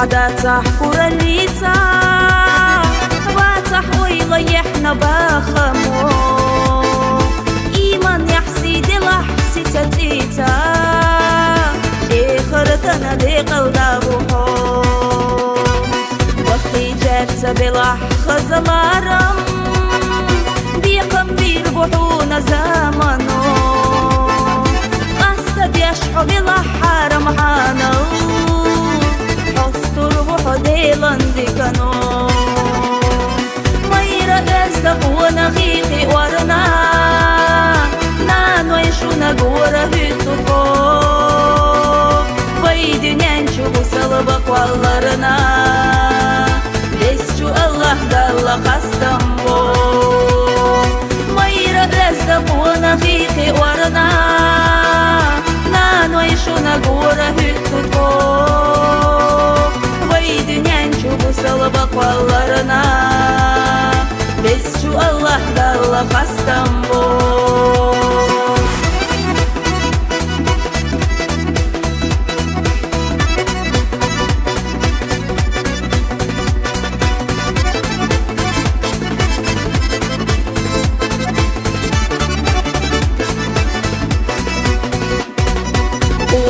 حدا كوراليتا واتح ويلا يحنا باخمو إيمان يحسي دي لحسي تتيتا إخرتنا دي قلدابوهو وقتي جابت بلح خزلارم بيقم بيربحونا زمانو قصد يشحو بلح حرم حانو ديلندي كانو ميرا ازدق ونخيخي ورنا نانو يشونا قورا هيتوكو ويدي نانشو بسلبك والرنا بسشو الله دالله خستمبو ميرا ازدق ونخيخي ورنا نانو يشونا قورا هيتوكو Salabak vallarına Besçu Allah dalla hastambo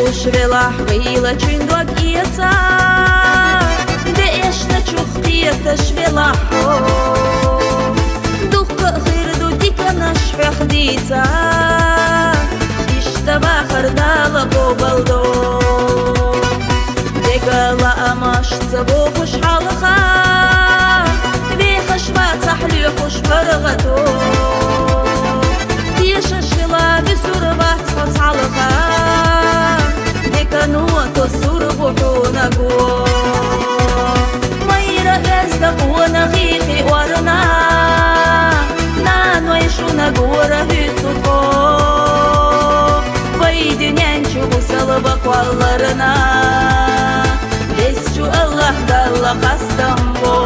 Ушвелах вила чиндуак иеца تشفلحو دوخ خيردو ديكا نشفي خديتا اشتبا خردالا قوبالدو ديكا لا اماش تبو خوش حالخا بيخش ما تحلي خوش برغتو ديشا شلا بسوربا تصفت حالخا ديكا نواتو سوربو نقو ونخيخي ورنا نانو يشونا قورا هيتوكو ويدي نانشو بسلبك والرنا بسشو الله دالله خستمبو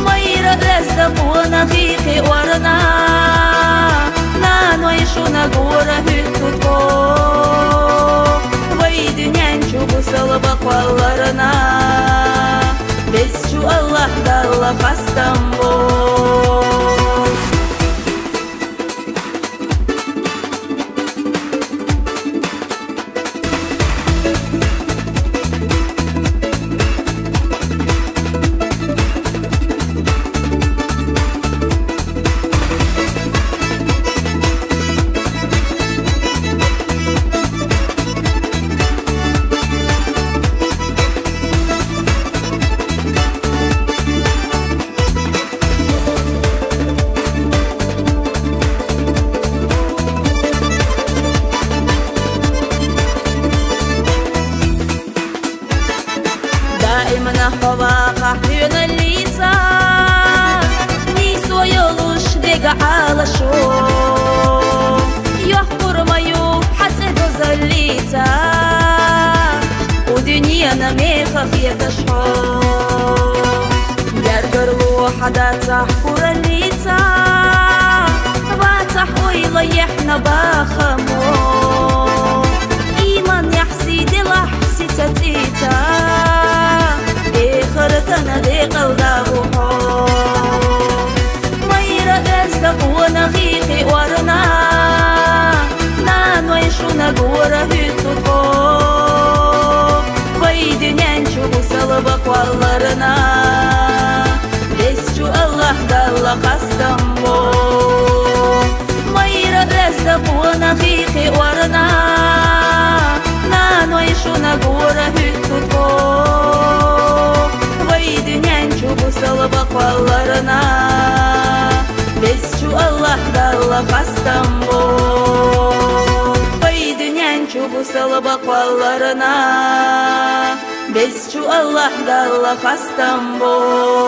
ميرا رزدق ونخيخي ورنا نانو يشونا قورا هيتوكو ويدي نانشو بسلبك والرنا Besçu Allah dalla hastambo دائما خواقع حين الليتا نيسو يلوش ديقا على شو يحقر مايو حتى دوزاليتا ودنيا نميخة في تشحو يرقر لو حدا تحقر الليتا باتح ويليحنا باخمو إيمان يحسي دي لحسي تتيتا خرتنا دي قلدابوهو ميرا ازدق ونخيخي ورنا نانو يشونا قورا هيتوكو ويدي نانشو بسلبك والرنا بسشو الله دالله خستمبو ميرا ازدق ونخيخي ورنا نانو يشونا قورا هيتوكو Salabak vallarına Besçu Allah dalla hastambo Haydi nyançu bu salabak vallarına Besçu Allah dalla hastambo